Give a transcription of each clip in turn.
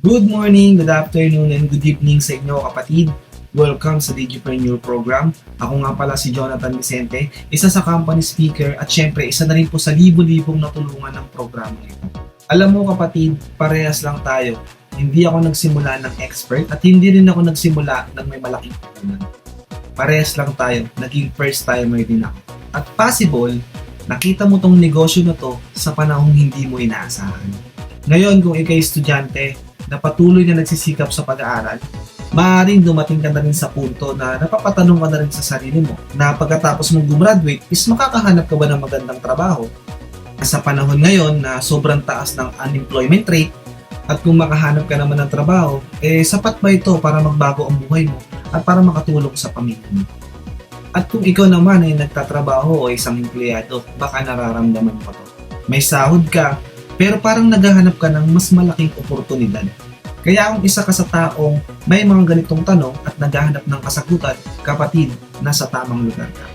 Good morning, good afternoon, and good evening sa inyo kapatid. Welcome sa Digipreneur Program. Ako nga pala si Jonathan Vicente, isa sa company speaker at syempre isa na rin po sa libo-libong natulungan ng programa ito. Alam mo kapatid, parehas lang tayo. Hindi ako nagsimula ng expert at hindi rin ako nagsimula ng may malaking puhunan. Parehas lang tayo, naging first timer din ako. At possible, nakita mo tong negosyo na to sa panahong hindi mo inaasahan. Ngayon kung ikay estudyante, na patuloy na nagsisikap sa pag-aaral, maaaring dumating ka na rin sa punto na napapatanong ka na rin sa sarili mo na pagkatapos mong gumraduate is makakahanap ka ba ng magandang trabaho? Sa panahon ngayon na sobrang taas ng unemployment rate at kung makahanap ka naman ng trabaho, sapat ba ito para magbago ang buhay mo at para makatulong sa pamilya mo? At kung ikaw naman ay nagtatrabaho o isang empleyado, baka nararamdaman mo to. May sahod ka, pero parang naghahanap ka ng mas malaking oportunidad. Kaya kung isa ka sa taong may mga ganitong tanong at naghahanap ng kasagutan, kapatid, nasa tamang lugar ka.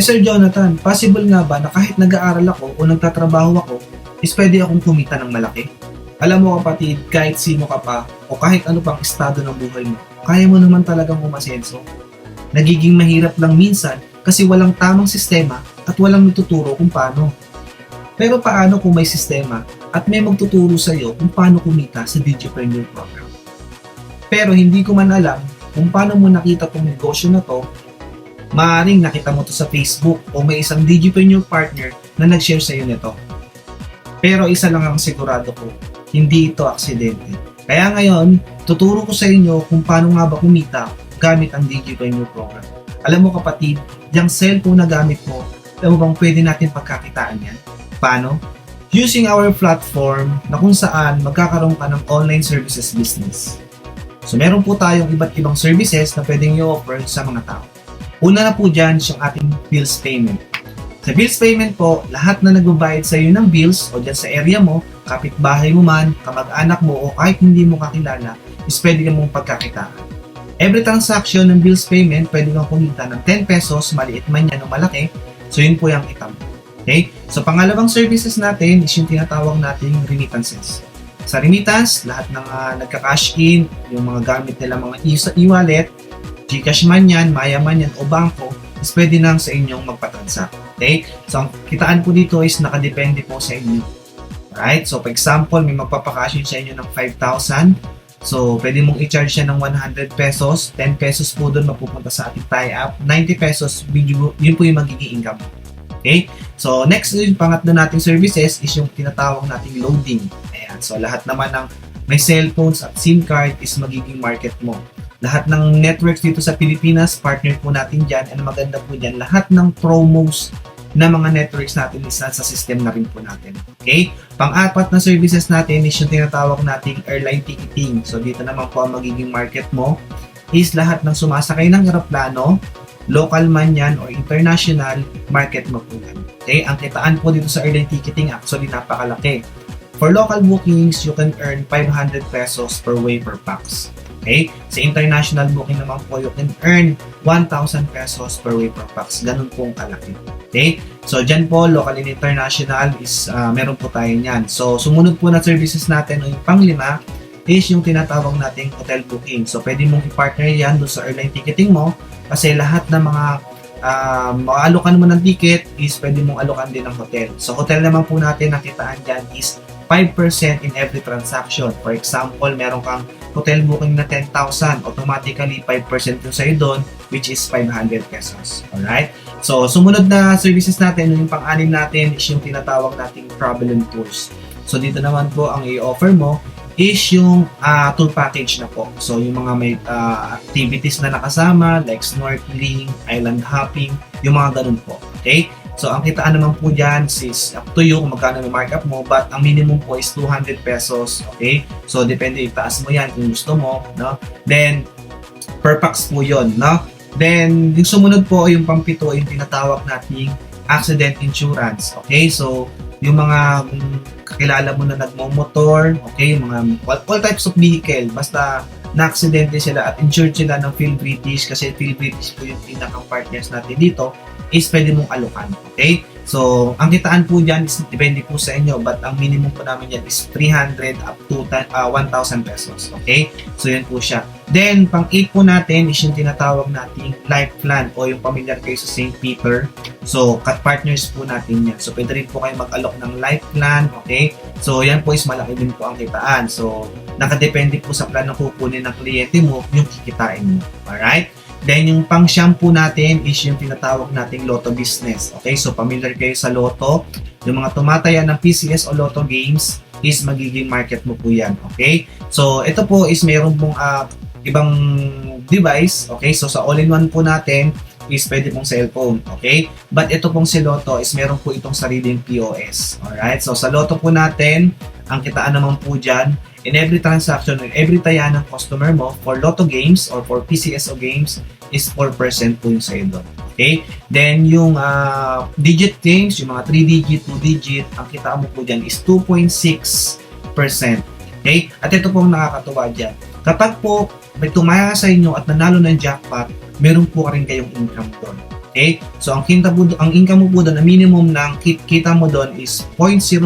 Sir Jonathan, possible nga ba na kahit nag-aaral ako o nagtatrabaho ako, is pwede akong kumita ng malaki? Alam mo kapatid, kahit sino ka pa o kahit ano pang estado ng buhay mo, kaya mo naman talagang umasenso. Nagiging mahirap lang minsan kasi walang tamang sistema at walang nagtuturo kung paano. Pero paano kung may sistema at may magtuturo sa iyo kung paano kumita sa Digipreneur Program? Pero hindi ko man alam kung paano mo nakita tong negosyo na to, maaaring nakita mo to sa Facebook o may isang Digipreneur partner na nag-share sa iyo nito. Pero isa lang ang sigurado ko, hindi ito aksidente. Kaya ngayon, tuturo ko sa inyo kung paano nga ba kumita gamit ang Digipreneur Program. Alam mo kapatid, yung cellphone na gamit mo, alam mo bang pwede natin pagkakitaan yan? Paano? Using our platform na kung saan magkakaroon ka ng online services business. So meron po tayong iba't ibang services na pwedeng i-offer sa mga tao. Una na po dyan siyang ating bills payment. Sa bills payment po, lahat na nagbabayad sa iyo ng bills o dyan sa area mo, kapitbahay mo man, kamag-anak mo o kahit hindi mo kakilala, is pwede ka mong pagkakitaan. Every transaction ng bills payment, pwede kang kumita ng 10 pesos, maliit man yan o malaki, so yun po yung itam. Okay? So, pangalawang services natin is yung tinatawag nating remittances. Sa remittance, lahat ng nagka-cash in, yung mga gamit nila mga e-wallet, GCash man yan, Maya man yan, o bangko, is pwede nang sa inyong magpatransact. Okay? So, ang kitaan po dito is nakadepende po sa inyo. Alright? So, for example, may magpapakash in sa inyo ng 5,000. So, pwede mong i-charge siya ng 100 pesos. 10 pesos po doon mapupunta sa ating tie-up. 90 pesos, yun po yung magiging income. Okay? So, next, yung pangatlo nating services is yung tinatawag nating loading. Ayan. So, lahat naman ng may cellphones at SIM card is magiging market mo. Lahat ng networks dito sa Pilipinas, partner po natin dyan. And maganda po dyan, lahat ng promos na mga networks natin is sa system na rin po natin. Okay? Pang-apat na services natin is yung tinatawag nating airline ticketing. So, dito naman po ang magiging market mo is lahat ng sumasakay ng eroplano, local man yan or international, market mo po yan. Okay? Ang kitaan po dito sa airline ticketing actually napakalaki. For local bookings, you can earn 500 pesos per way per pax. Okay? Sa international booking naman po, you can earn 1,000 pesos per way per pax. Ganun po ang kalaki. Okay? So, dyan po, local and international is meron po tayo niyan. So, sumunod po na services natin o yung panglima is yung tinatawag nating hotel booking. So, pwede mong i-partner yan doon sa airline ticketing mo kasi lahat ng mga maalokan mo ng ticket is pwede mong alokan din ng hotel. So, hotel naman po natin nakitaan dyan is 5% in every transaction. For example, meron kang hotel booking na 10,000, automatically 5% yung sa'yo doon, which is 500 pesos. Alright? So, sumunod na services natin, yung pang-anim natin is yung tinatawag nating travel and tours. So, dito naman po ang i-offer mo is yung tour package na po. So, yung mga may activities na nakasama, like snorkeling, island hopping, yung mga ganun po. Okay? So, ang kitaan naman po dyan is up to you kung magkano yung markup mo, but ang minimum po is 200 pesos. Okay? So, depende, itaas mo yan kung gusto mo. No? Then, per pax po yun. No? Then, yung sumunod po, yung pampito, yung tinatawag nating accident insurance. Okay? So, yung mga kakilala mo na nagmo-motor, okay, yung mga all types of vehicle, basta na-aksidente sila at insured sila ng Phil British kasi Phil British po yung pinaka-partners natin dito, is pwede mong alukan. Okay? So, ang kitaan po dyan is depende po sa inyo, but ang minimum po namin dyan is 300 up to 1,000 pesos. Okay? So, yun po siya. Then, pang 8 po natin is yung tinatawag nating life plan o yung pamilyar kayo sa St. Peter. So, partners po natin yan. So, pwede rin po kayo mag-alok ng life plan. Okay? So, yan po is malaki din po ang kitaan. So, nakadepende po sa plan na kukunin ng kliyente mo yung kikitain mo. Alright? Then, yung pang-shampoo natin is yung tinatawag nating Lotto business. Okay? So, familiar kayo sa Lotto. Yung mga tumataya ng PCS o Lotto games is magiging market mo po yan. Okay? So, ito po is mayroon pong ibang device. Okay? So, sa all-in-one po natin is pwede pong cellphone. Okay? But ito pong si Lotto is meron po itong sariling POS. Alright? So, sa Lotto po natin, ang kitaan naman po dyan, in every transaction, in every taya ng customer mo for Lotto games or for PCSO games is 4% po yung sa'yo doon. Okay? Then, yung digit games, yung mga 3-digit, 2-digit, ang kitaan mo po dyan is 2.6%. Okay? At ito pong nakakatuwa dyan. Kapag po may tumaya sa inyo at nanalo ng jackpot, meron po rin kayong income doon. Okay? So, ang income mo po doon, ang minimum ng kita mo doon is 0.05%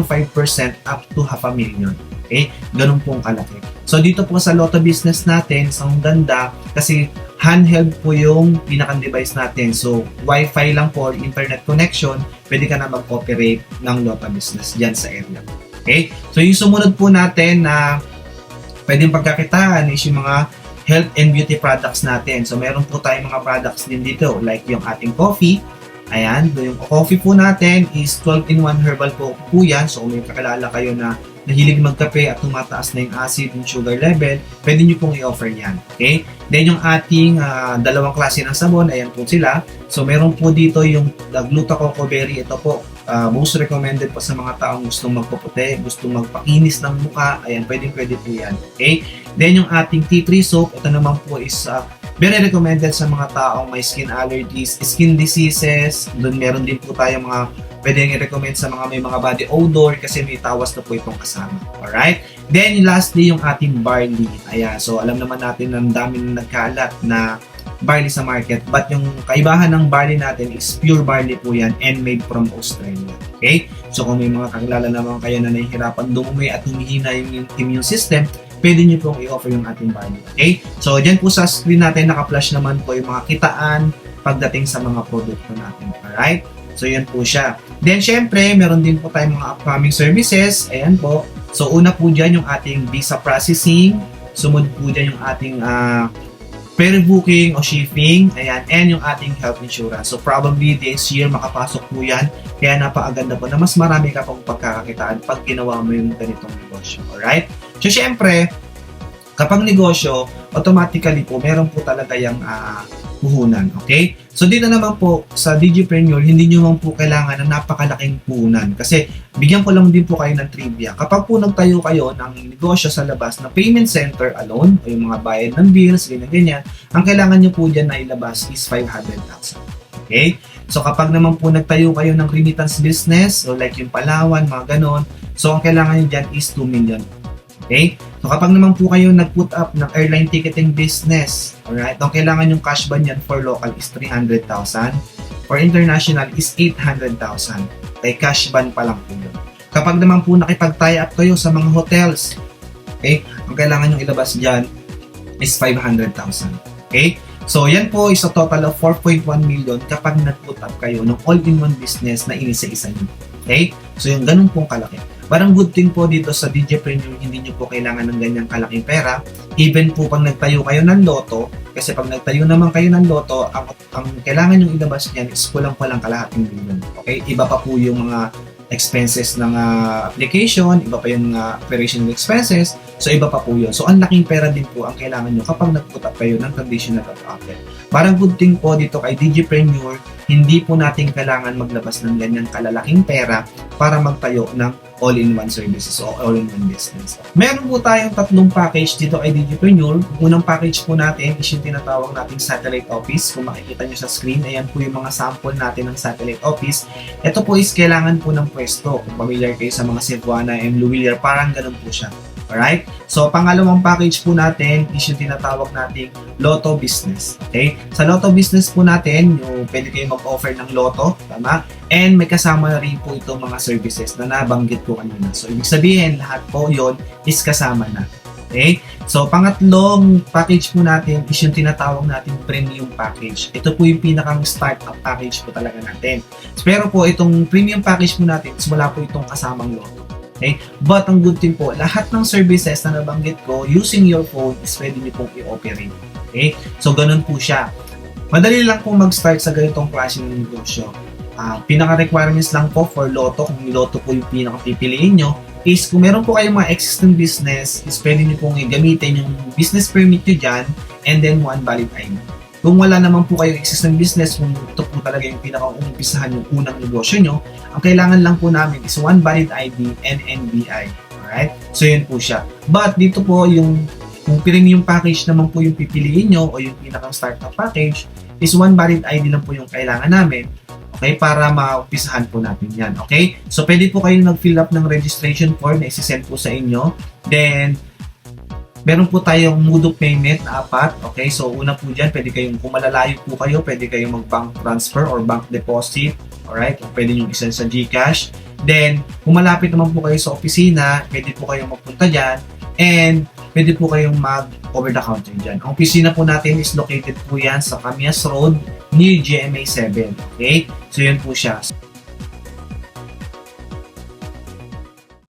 up to 500,000. Okay? Ganun pong kalaki. So, dito po sa Lotto business natin, ang ganda kasi handheld po yung pinakang device natin. So, Wi-Fi lang po, internet connection, pwede ka na mag-operate ng Lotto business dyan sa area. Okay? So, yung sumunod po natin na pwedeng pagkakitaan is yung mga health and beauty products natin. So, meron po tayong mga products din dito like yung ating coffee. Ayan, yung coffee po natin is 12-in-1 herbal po yan. So, kung may kakilala kayo na nahilig magkape at tumataas na yung acid and sugar level, pwede nyo pong i-offer yan. Okay? Then, yung ating dalawang klase ng sabon, ayan po sila. So, meron po dito yung Gluta Coco Berry. Ito po, most recommended po sa mga taong gustong magpuputi, gustong magpakinis ng mukha. Ayan, pwede po yan. Okay? Then, yung ating tea tree soap, ito naman po is very recommended sa mga taong may skin allergies, skin diseases. Doon meron din po tayo mga pwedeng i-recommend sa mga may mga body odor kasi may tawas na po itong kasama. Alright? Then, lastly, yung ating barley. Ayan, so alam naman natin na ang dami na nagkalat na barley sa market. But yung kaibahan ng barley natin is pure barley po yan and made from Australia. Okay? So, kung may mga kakilala naman kayo na nahihirapan dumumi at humihina yung immune system, pwede nyo pong i-offer yung ating barley. Okay? So, dyan po sa screen natin, naka-flash naman po yung mga kitaan pagdating sa mga produkto natin. Alright? So, yan po siya. Then, syempre, meron din po tayong mga upcoming services. Ayan po. So, una po dyan yung ating visa processing. Sumunod po dyan yung ating pre-booking o shipping. Ayan. And yung ating health insurance. So, probably this year makapasok po yan. Kaya napakaganda po na mas marami ka pong pagkakakitaan pag ginawa mo yung ganitong negosyo. Alright? So, syempre, kapag negosyo, automatically po, meron po talaga yung puhunan. Okay? So, dito naman po sa Digipreneur, hindi nyo naman po kailangan ng napakalaking puhunan. Kasi, bigyan ko lang din po kayo ng trivia. Kapag po nagtayo kayo ng negosyo sa labas na payment center alone, o yung mga bayad ng bills, ganyan, ang kailangan nyo po dyan na ilabas is 500,000. Okay? So, kapag naman po nagtayo kayo ng remittance business, o like yung Palawan, mga ganon, so, ang kailangan nyo dyan is 2 million. Okay? So, kapag naman po kayo nag-put up ng airline ticketing business, alright, ang kailangan yung cash ban yan for local is 300,000. For international is 800,000. Okay, cash ban pa lang po yun. Kapag naman po nakipag-tie up kayo sa mga hotels, okay, ang kailangan yung ilabas dyan is 500,000. Okay? So, yan po is a total of 4.1 million kapag nag-put up kayo ng all-in-one business na inisa-isa nyo. Okay? So, yung ganun pong kalaki. Parang good thing po dito sa Digipreneur, hindi nyo po kailangan ng ganyang kalaking pera. Even po pag nagtayo kayo ng loto, kasi pag nagtayo naman kayo ng loto, ang kailangan yung ilabas niyan is kulang-kulang kalahating milyon. Okay? Iba pa po yung mga expenses ng application, iba pa yung operational expenses, so iba pa po yun. So, ang laking pera din po ang kailangan nyo kapag nag-put up kayo ng traditional offer. Parang good thing po dito kay Digipreneur, hindi po natin kailangan maglabas ng ganyang kalalaking pera para magtayo ng all-in-one services o all-in-one business. Meron po tayong tatlong package dito kay Digipreneur. Unang package po natin is yung tinatawag nating satellite office. Kung makikita nyo sa screen, ayan po yung mga sample natin ng satellite office. Ito po is kailangan po ng pwesto. Kung familiar kayo sa mga Cebuana and Luwilier, parang ganun po siya. Alright? So, pangalawang package po natin is yung tinatawag nating Lotto Business. Okay? Sa Lotto Business po natin, yung pwede kayo mag-offer ng Lotto, tama? And may kasama na rin po itong mga services na nabanggit ko kanina. So, ibig sabihin, lahat po yon is kasama na. Okay? So, pangatlong package po natin is yung tinatawag nating premium package. Ito po yung pinakang startup package po talaga natin. Pero po, itong premium package po natin is wala po itong kasamang Lotto. Okay? But ang good thing po, lahat ng services na nabanggit ko using your phone is pwede nyo pong i-operate. Okay? So, ganun po siya. Madali lang pong mag-start sa ganitong klase ng negosyo. Pinaka-requirements lang po for Lotto, kung Lotto po yung pinaka-pipiliin nyo, is kung meron po kayong mga existing business, is pwede nyo pong gamitin yung business permit nyo dyan and then one valid ID. Kung wala naman po kayong existing business, kung ito po talaga yung pinaka-umpisahan yung unang negosyo nyo, ang kailangan lang po namin is one valid ID and NBI. Alright? So, yun po siya. But, dito po yung kung premium package naman po yung pipiliin nyo o yung pinaka-startup package, is one valid ID lang po yung kailangan namin. Okay? Para maumpisahan po natin yan. Okay? So, pwede po kayong nag-fill up ng registration form na isi-send po sa inyo. Then, meron po tayong mode of payment na 4. Okay, so una po dyan, pwede kayong, kung malalayo po kayo, pwede kayong mag-bank transfer or bank deposit. Alright, pwede nyo isend sa GCash. Then, kung malapit naman po kayo sa opisina, pwede po kayong magpunta dyan. And, pwede po kayong mag-over the counter dyan. Ang opisina po natin is located po yan sa Camias Road near GMA 7. Okay, so yun po siya.